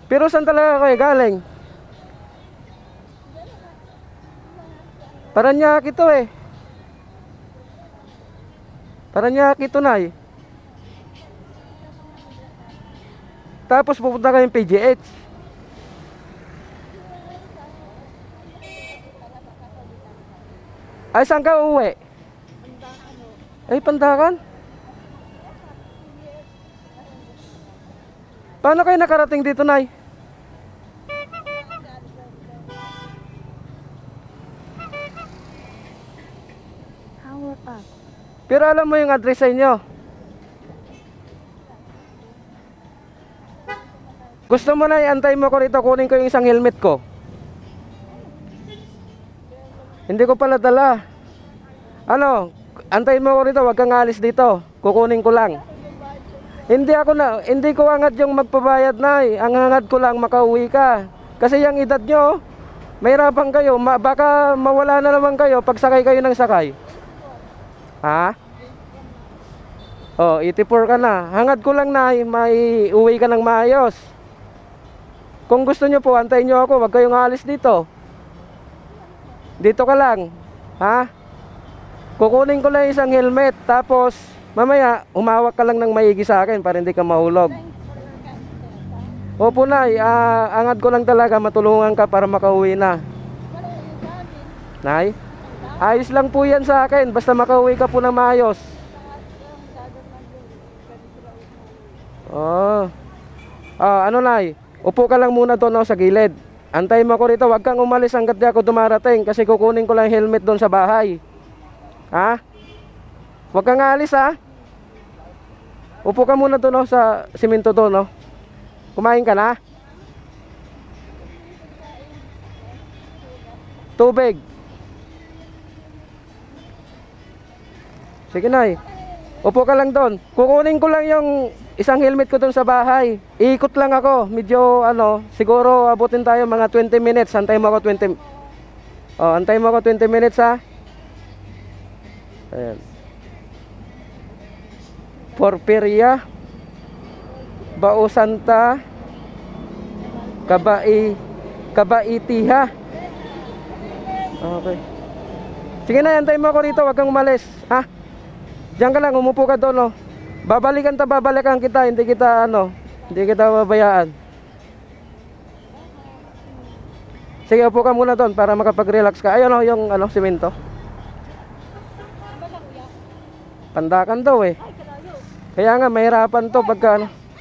Pero saan talaga kayo galing? Paranaque ito eh. Paranaque ito na eh. Tapos pupunta kayong PGH. Ay, saan ka uuwi? Ay, Pandakan? Paano kayo nakarating dito, Nay? Hawak up. Pero alam mo yung address sa inyo. Gusto mo na iantay mo ko rito, kunin ko yung isang helmet ko. Hindi ko pala dala. Ano, antayin mo ko rito, wag kang alis dito. Kukunin ko lang. Hindi ko angad yung magpabayad na eh. Ang angad ko lang makauwi ka. Kasi yung edad nyo, mahirapan kayo. Baka mawala na naman kayo pag sakay kayo ng sakay. Ha? Oh, 84 ka na. Hangad ko lang na may uwi ka ng maayos. Kung gusto nyo po, antayin nyo ako. Wag kayong alis dito. Dito ka lang. Ha? Kukunin ko lang isang helmet. Tapos, mamaya, umawak ka lang ng maigi sa akin para hindi ka mahulog. Opo, Nay. Angad ko lang talaga. Matulungan ka para makauwi na. Nay? Ayos lang po yan sa akin. Basta makauwi ka po ng maayos. Oh. Ano, Nay? Upo ka lang muna doon sa gilid. Antayin mo ko rito. Huwag kang umalis hanggat di ako dumarating. Kasi kukunin ko lang helmet doon sa bahay. Ha? Huwag kang alis ha. Upo ka muna doon sa simento doon. Kumain ka na? Tubig. Sige, Nay. Upo ka lang doon. Kukunin ko lang yung isang helmet ko doon sa bahay. Iikot lang ako. Medyo siguro abutin tayo mga 20 minutes. Antayin mo ako 20. Antayin mo ako 20 minutes ha. Ayan. Porperia Bao Santa Kabaitiha. Okay. Sige na, antayin mo ako rito. Huwag kang umalis. Ha? Diyan ka lang, umupo ka doon. Babalikan kita. Hindi kita babayaan. Sige, upo ka muna doon para makapag-relax ka. Ayun yung simento. Pandakan daw eh. Kaya nga, mahirapan to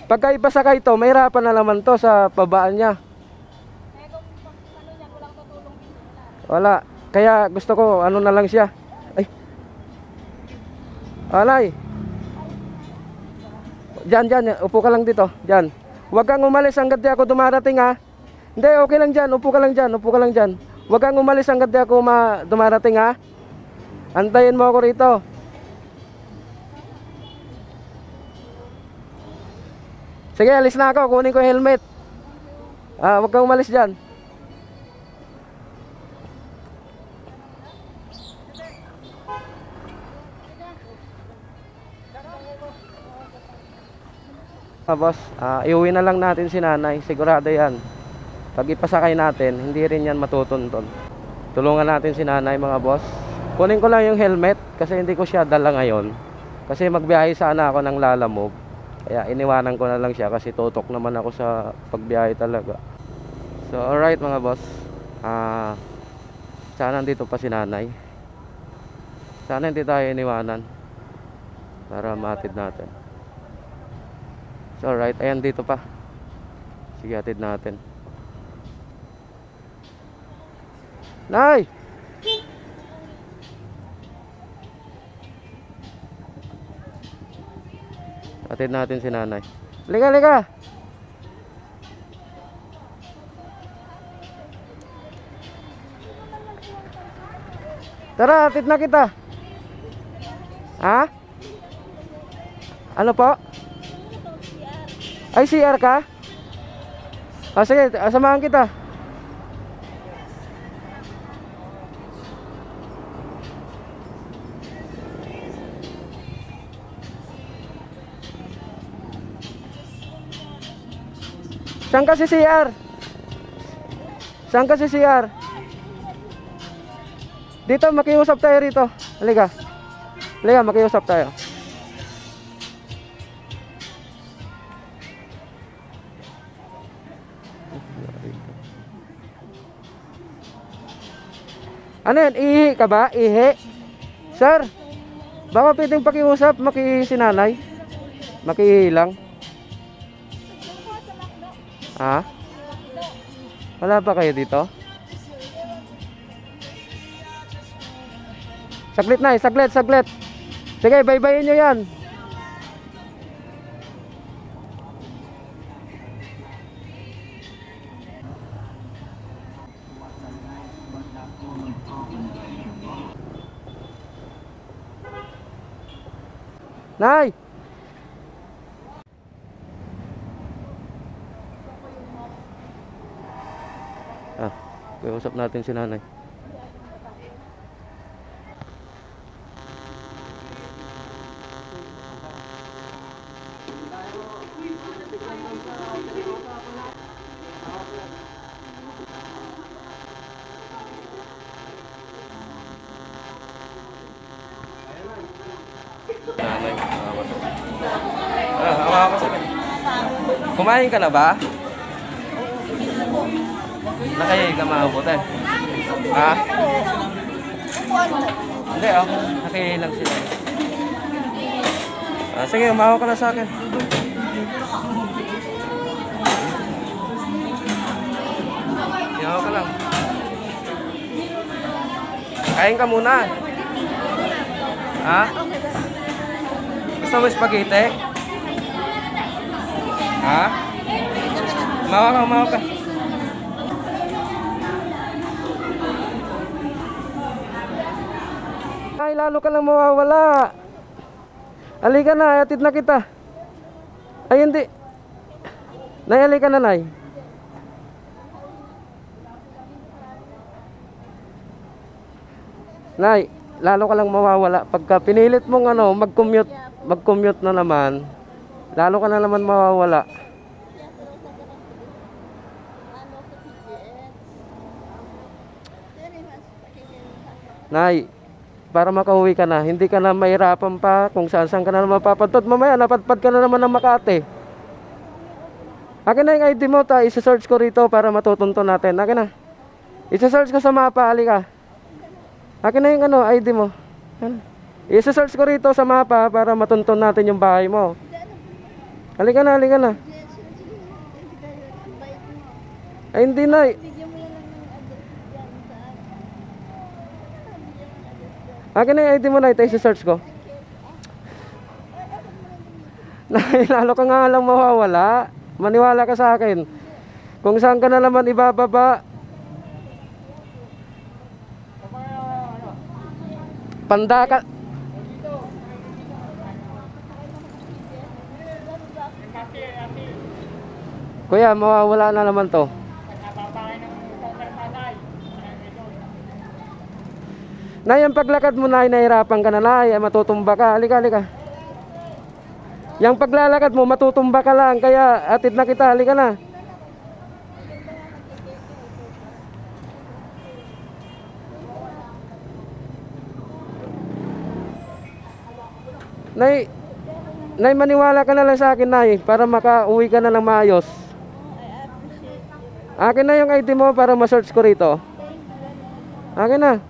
pagka ipasakay to, mahirapan na naman to sa pabaan niya. Wala. Kaya gusto ko, na lang siya. Ay. Alay. Diyan. Upo ka lang dito. Diyan. Huwag kang umalis hanggat di ako dumarating ha. Hindi, okay lang dyan. Upo ka lang dyan. Huwag kang umalis hanggat di ako dumarating ha. Antayin mo ako rito. Sige, alis na ako. Kunin ko yung helmet. Huwag kang umalis dyan. Boss, iuwi na lang natin si nanay. Sigurado yan. Pag ipasakay natin, hindi rin yan matutunton. Tulungan natin si nanay, mga boss. Kunin ko lang yung helmet kasi hindi ko siya dala ngayon. Kasi magbiyahe sana ako ng Lalamove. Kaya iniwanan ko na lang siya kasi tutok naman ako sa pagbiyahe talaga. So alright mga boss, sana nandito pa si nanay. Sana hindi tayo iniwanan para matid natin. So alright, ayan dito pa. Sige, atid natin. Nay! Atid natin si nanay. Liga. Tara, atid na kita. Ha? Ano po? Ay, CR ka? Sige, samahan kita. Saan ka si CR? Saan ka si CR? Dito, makiusap tayo rito. Halika. Halika, makiusap tayo. Ano yan? Ihi ka ba? Ihi? Sir, baka pwedeng pakiusap, makisinanay. Makiihi lang. Ha? Wala ba kayo dito? Saglit na, saglit, saglit. Sige, baybayin nyo yan. Nay! Kausap natin si nanay. Kumain ka na ba? Nakayay ka mabuti. Ha? Hindi, ako. Nakayay lang sila. Sige, umawa ka na sa akin. Umawa ka lang. Kain ka muna. Ha? Gusto mo spaghetti? Ha? Umawa ka, umawa ka. Ay, lalo ka lang mawawala. Halika na, hatid na kita. Ay, hindi. Nay, halika na, Nay. Nay, lalo ka lang mawawala. Pagka pinilit mong mag-commute na naman, lalo ka na naman mawawala. Nay, para makauwi ka na, hindi ka na mahirapan pa kung saan ka na mapapadpad. Mamaya, napadpad ka na naman ng Makati. Akin na yung ID mo, isa-search ko rito para matutunto natin. Akin na. Isa-search ko sa mapa, halika. Akin na yung ID mo. Isa-search ko rito sa mapa para matunton natin yung bahay mo. Halika na, halika na. Ay, hindi na. Akin na yung ID mo na ito, isa-search ko. Lalo ka nga lang mawawala. Maniwala ka sa akin. Kung saan ka na naman ibababa. Pandaka. Kuya, mawawala na naman to. Nay, ang paglakad mo, Nay, nahirapan ka na, Nay, matutumba ka. Halika, halika. Yung paglalakad mo, matutumba ka lang. Kaya, atid na kita, halika na. Nay, maniwala ka na lang sa akin, Nay, para makauwi ka na ng maayos. Akin na yung ID mo para ma-search ko rito. Akin na.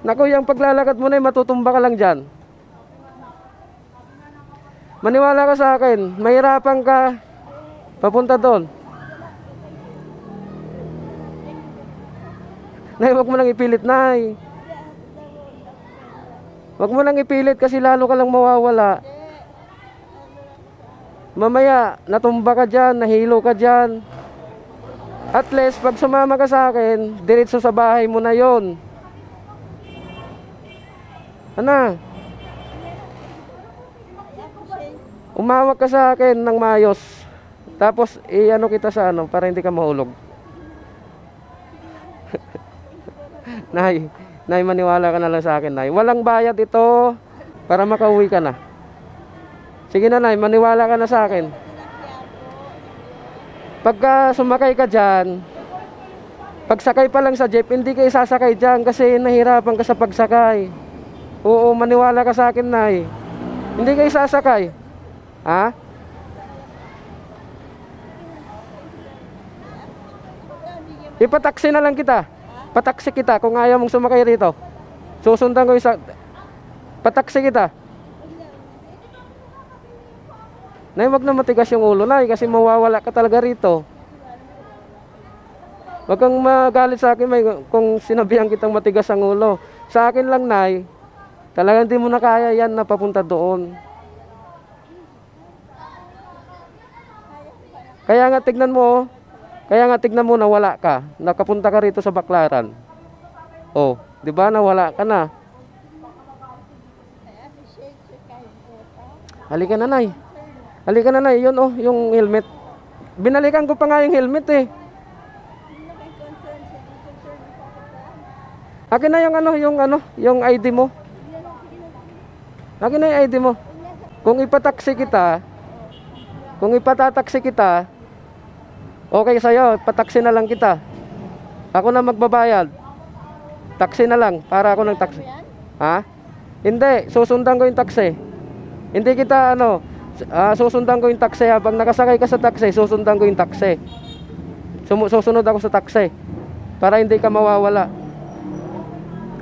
Naku, yung paglalakad mo na, matutumba ka lang dyan. Maniwala ka sa akin. Mahirapan ka papunta doon. Nay, wag mo nang ipilit, Nay. Wag mo nang ipilit kasi lalo ka lang mawawala. Mamaya, natumba ka dyan, nahilo ka dyan. At least, pag sumama ka sa akin, diretso sa bahay mo na yon. Ano? Umawag ka sa akin ng maayos. Tapos, i-ano kita sa para hindi ka mahulog. Nay, maniwala ka na lang sa akin, Nay. Walang bayad ito. para makauwi ka na. Sige nanay, maniwala ka na sa akin. Pagka sumakay ka dyan, pagsakay pa lang sa jeep, hindi ka isasakay dyan kasi nahirapan ka sa pagsakay. Oo, maniwala ka sa akin, nay. Hindi ka isasakay. Ha? Ipataksi na lang kita. Pataksi kita kung ayaw mong sumakay rito. Susundan ko isa. Pataksi kita. Nay, wag na matigas yung ulo, nay, kasi mawawala ka talaga rito. Wag kang magalit sa akin, may, kung sinabihan kitang matigas ang ulo. Sa akin lang, nay, talagang hindi mo na kaya yan na papunta doon. Kaya nga tignan mo, na wala ka. Nakapunta ka rito sa Baclaran. Oh, 'di ba nawala ka na? Halika na, nay. Halika na, nay. Yun, oh, yung helmet. Binalikan ko pa nga yung helmet eh. Akin na yung ID mo. Akin na yung ID mo. Kung ipataksi kita, okay sa'yo, pataksi na lang kita. Ako na magbabayad. Taksi na lang, para ako ng taksi. Ha? Hindi, susundan ko yung taksi. Hindi kita susundan ko yung taksi. Habang nakasakay ka sa taksi, susundan ko yung taksi. Susunod ako sa taksi para hindi ka mawawala.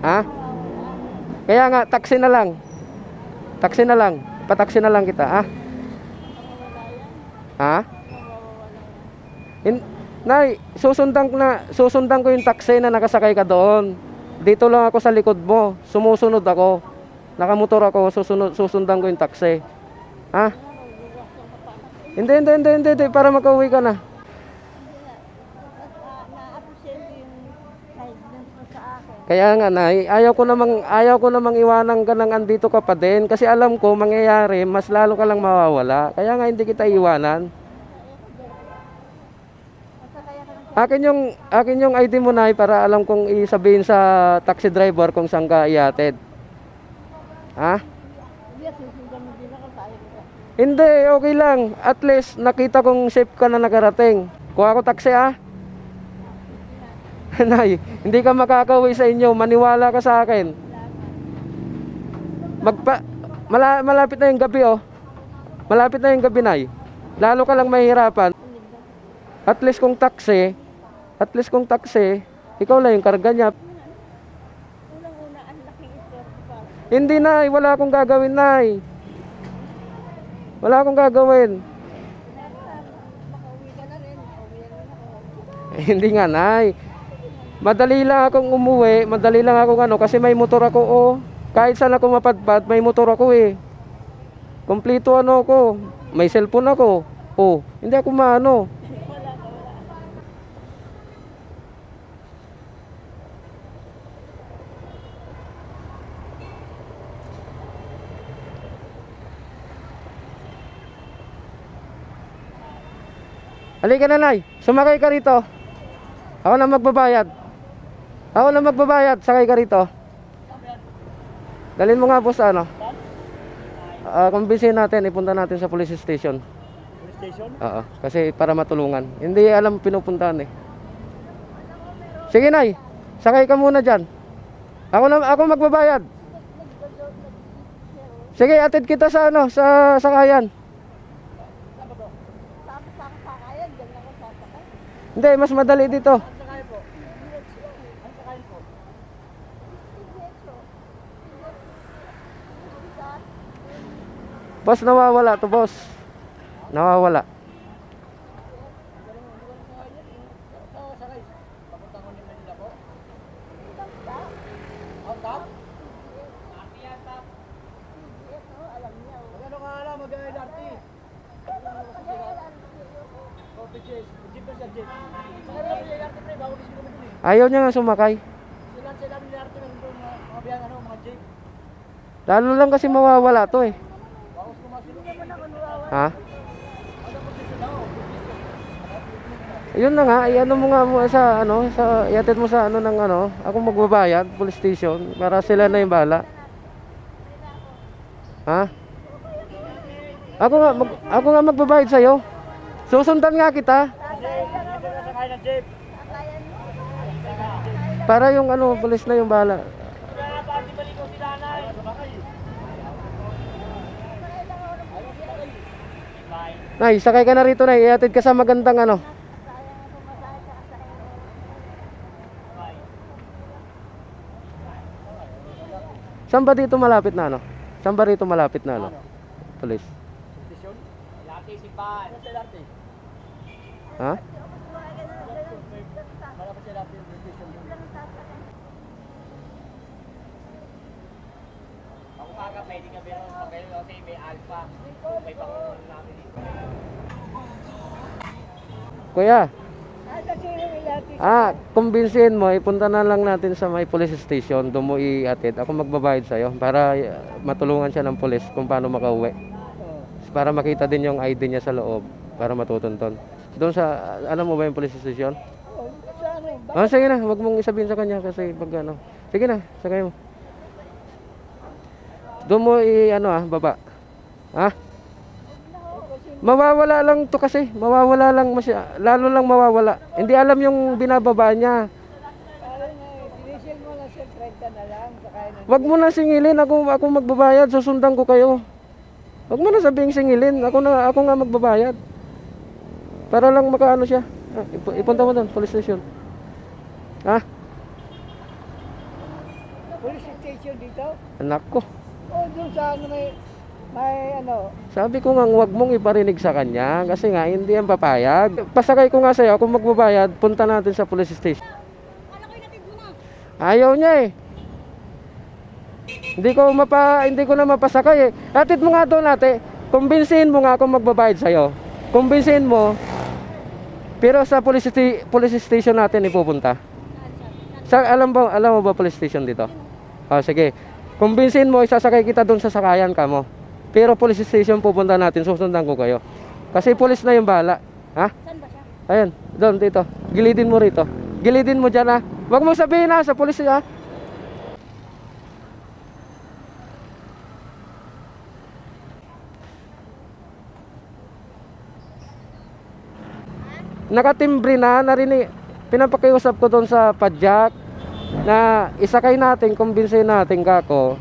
Ha? Kaya nga, taksi na lang. Taksi na lang. Pataksi na lang kita, ha? Ha? Nay, susundan ko yung taksi na nakasakay ka doon. Dito lang ako sa likod mo. Sumusunod ako. Nakamotor ako, susundan ko yung taksi. Ha? Hindi, para makauwi ka na. Kaya nga, nay, ayaw ko namang iwanan ka nang andito ka pa din kasi alam ko mangyayari, mas lalo ka lang mawawala. Kaya nga hindi kita iwanan. Akin yung ID mo, nay, para alam kong isabihin sa taxi driver kung saan ka ihatid. Ha? Hindi, okay lang. At least nakita kong safe ka na nakarating. Kuha ko taxi, ha? Nay, hindi ka makakauwi sa inyo. Maniwala ka sa akin. Malapit na yung gabi, oh. Malapit na yung gabi, nay. Lalo ka lang mahihirapan. At least kung taxi, ikaw lang yung karga niya. Hindi, nay. Wala akong gagawin, nay. Wala akong gagawin. Hindi nga, nay. Madali lang akong umuwi, madali lang akong kasi may motor ako, oh. Kahit saan ako mapadpad, may motor ako eh. Kompleto ako, may cellphone ako. Oh, hindi ako maano. Halika na, nay. Sumakay ka rito. Ako na magbabayad. Sakay ka rito. Dalhin mo nga po sa kumbinsin natin, ipunta natin sa police station. Police station? Oo, kasi para matulungan. Hindi alam pinupuntahan eh. Sige, nay. Sakay ka muna dyan. Ako magbabayad. Sige, atid kita sa sa sakayan. Hindi, mas madali dito. Boss, nawawala to, boss. Nawawala. Ayaw niya nga sumakay. Lalo lang kasi mawawala to eh. Ha? Yun na nga, iano mo nga mo sa iatid mo sa ako magbabayad, police station, para sila na yung bahala. Ha? Ako nga magbabayad sa'yo. Susundan nga kita. Para yung ano, pulis na yung bahala. Nay, sakay ka na rito, Nay. Ihatid ka sa magandang ano. Saan ba dito malapit na ano? Saan ba rito malapit na ano? Pulis. Ha? Kuya. Kumbinsihin mo, ipunta na lang natin sa may police station, doon mo iatid. Ako magbabayad sa'yo para matulungan siya ng police kung paano makauwi. Para makita din yung ID niya sa loob, para matutunton. Doon sa, alam mo ba yung police station? Sige na, wag mong isabihin sa kanya kasi pag ano. Sige na, sakay mo. Doon mo baba. Ha? Mawawala lang to kasi, mawawala lang lalo lang mawawala. Hindi alam yung binababa niya. Wag mo na singilin, ako magbabayad, susundan ko kayo. Wag mo na sabihing singilin, ako nga magbabayad. Para lang makaano siya. Ipunta mo doon, police station. Ha? Police station dito? Anak ko. Doon sa ano may ano. Sabi ko nga wag mong iparinig sa kanya kasi nga hindi yan papayag. Pasakay ko nga sa'yo, kung magbabayad, punta natin sa police station. Ayaw niya eh. Hindi ko na mapasakay eh. Hatid mo nga doon ate. Kumbinsihin mo nga akong magbabayad sa'yo. Kumbinsihin mo. Pero sa police station natin ipupunta. Alam mo ba police station dito? Sige. Kumbinsihin mo, isasakay kita doon sa sakayan ka mo. Pero police station pupunta natin, susundan ko kayo. Kasi police na yung bahala. Ha? Saan ba siya? Ayun, doon dito. Gilidin mo rito. Gilidin mo dyan ha. Huwag mo sabihin ha, sa police ha. Nakatimbre na, narinig. Pinapakiusap ko doon sa padjak na isakay natin, kumbinsihin natin kako.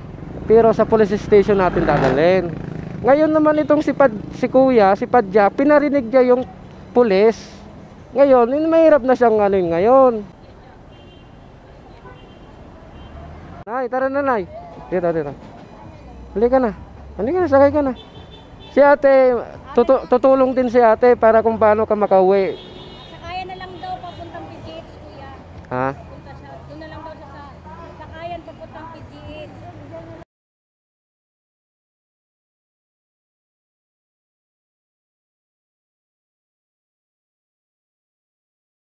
Pero sa police station natin dadalhin. Ngayon naman itong si kuya, si padjak, pinarinig niya yung pulis. Ngayon, mahirap na siyang ngayon. Nay, tara na nay. Dito. Halika na, sakay ka na. Si ate, tutulong din si ate para kung paano ka makauwi. Sakaya na lang daw papuntang Bigates, kuya. Ha?